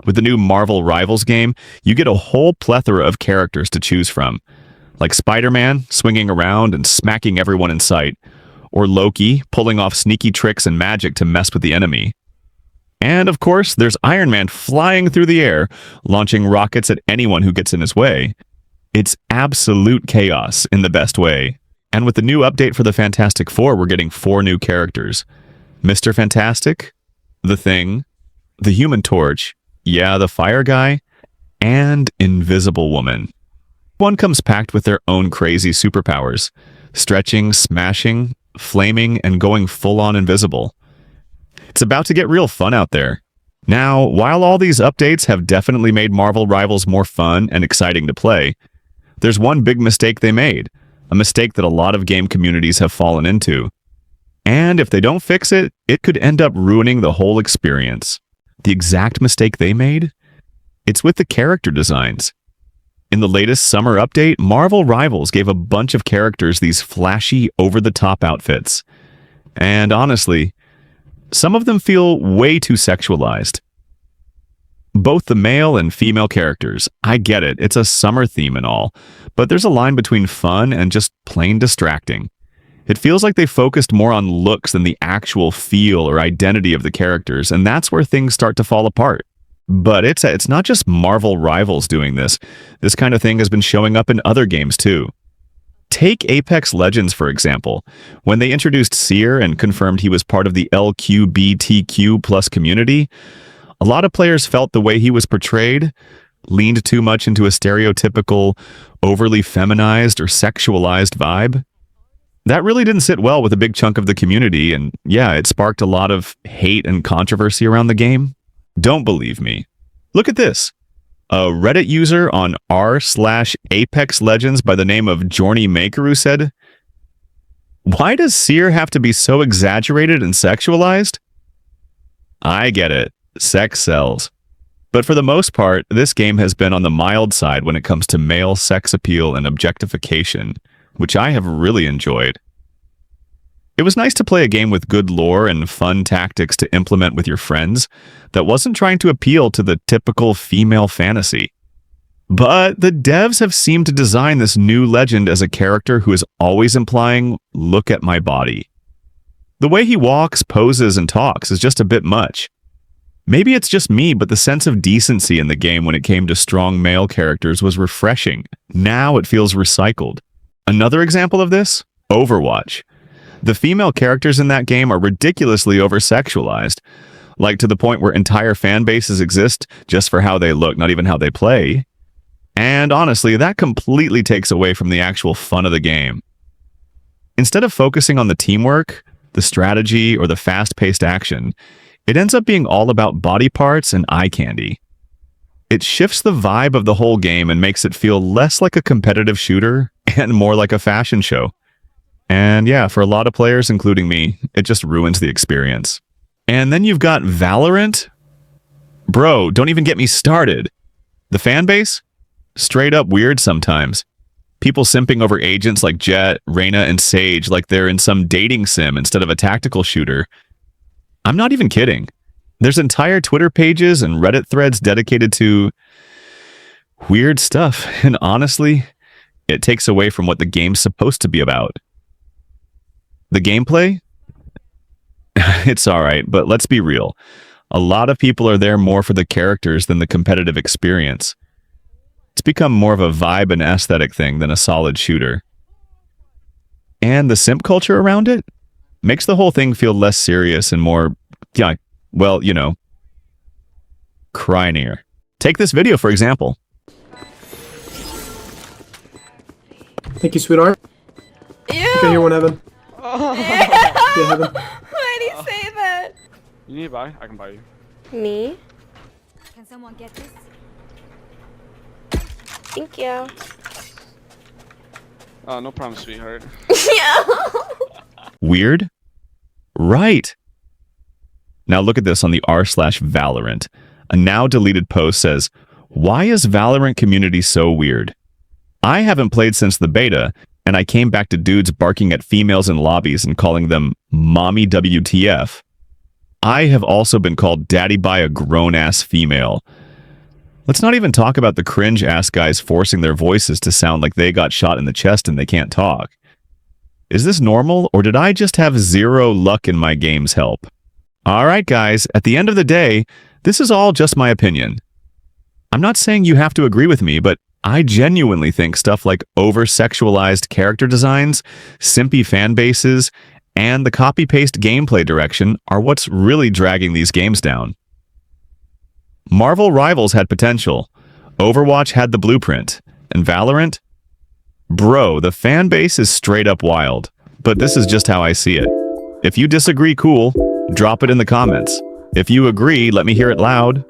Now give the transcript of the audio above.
With the new Marvel Rivals game, you get a whole plethora of characters to choose from, like Spider-Man swinging around and smacking everyone in sight, or Loki pulling off sneaky tricks and magic to mess with the enemy. And of course, there's Iron Man flying through the air, launching rockets at anyone who gets in his way. It's absolute chaos in the best way. And with the new update for the Fantastic Four, we're getting 4 new characters. Mr. Fantastic, the Thing, the Human Torch, yeah, the Fire Guy, and Invisible Woman. One comes packed with their own crazy superpowers, stretching, smashing, flaming, and going full-on invisible. It's about to get real fun out there. Now, while all these updates have definitely made Marvel Rivals more fun and exciting to play, there's one big mistake they made, a mistake that a lot of game communities have fallen into. And if they don't fix it, it could end up ruining the whole experience. The exact mistake they made? It's with the character designs. In the latest summer update, Marvel Rivals gave a bunch of characters these flashy, over-the-top outfits. And honestly, some of them feel way too sexualized. Both the male and female characters, I get it, it's a summer theme and all, but there's a line between fun and just plain distracting. It feels like they focused more on looks than the actual feel or identity of the characters, and that's where things start to fall apart. But it's not just Marvel Rivals doing this. This kind of thing has been showing up in other games too. Take Apex Legends, for example. When they introduced Seer and confirmed he was part of the LGBTQ+ community, a lot of players felt the way he was portrayed leaned too much into a stereotypical, overly feminized or sexualized vibe. That really didn't sit well with a big chunk of the community, and yeah, it sparked a lot of hate and controversy around the game. Don't believe me? Look at this. A Reddit user on r/Apex Legends by the name of Jorny Makeru said, "Why does Seer have to be so exaggerated and sexualized?" I get it. Sex sells. But for the most part, this game has been on the mild side when it comes to male sex appeal and objectification, which I have really enjoyed. It was nice to play a game with good lore and fun tactics to implement with your friends that wasn't trying to appeal to the typical female fantasy. But the devs have seemed to design this new legend as a character who is always implying, "Look at my body." The way he walks, poses, and talks is just a bit much. Maybe it's just me, but the sense of decency in the game when it came to strong male characters was refreshing. Now it feels recycled. Another example of this? Overwatch. The female characters in that game are ridiculously over-sexualized, like to the point where entire fan bases exist just for how they look, not even how they play. And honestly, that completely takes away from the actual fun of the game. Instead of focusing on the teamwork, the strategy, or the fast-paced action, it ends up being all about body parts and eye candy. It shifts the vibe of the whole game and makes it feel less like a competitive shooter and more like a fashion show. And yeah, for a lot of players, including me, it just ruins the experience. And then you've got Valorant. Bro, don't even get me started. The fan base? Straight up weird sometimes. People simping over agents like Jett, Reyna, and Sage like they're in some dating sim instead of a tactical shooter. I'm not even kidding. There's entire Twitter pages and Reddit threads dedicated to weird stuff, and honestly, it takes away from what the game's supposed to be about. The gameplay? It's alright, but let's be real. A lot of people are there more for the characters than the competitive experience. It's become more of a vibe and aesthetic thing than a solid shooter. And the simp culture around it makes the whole thing feel less serious and more, yeah, well, you know, crinier. Take this video, for example. Thank you, sweetheart. Ew! Okay, here one, Evan. Oh. Yeah, Evan. Why did you say that? You need to buy? I can buy you. Me? Can someone get this? Thank you. Oh, no problem, sweetheart. Yeah. Weird? Right. Now look at this on the r/Valorant. A now deleted post says, "Why is Valorant community so weird? I haven't played since the beta, and I came back to dudes barking at females in lobbies and calling them mommy WTF. I have also been called daddy by a grown-ass female. Let's not even talk about the cringe-ass guys forcing their voices to sound like they got shot in the chest and they can't talk. Is this normal, or did I just have zero luck in my game's help? Alright guys, at the end of the day, this is all just my opinion. I'm not saying you have to agree with me, but I genuinely think stuff like over-sexualized character designs, simpy fan bases, and the copy-paste gameplay direction are what's really dragging these games down. Marvel Rivals had potential, Overwatch had the blueprint, and Valorant? Bro, the fan base is straight up wild, but this is just how I see it. If you disagree, cool, drop it in the comments. If you agree, let me hear it loud.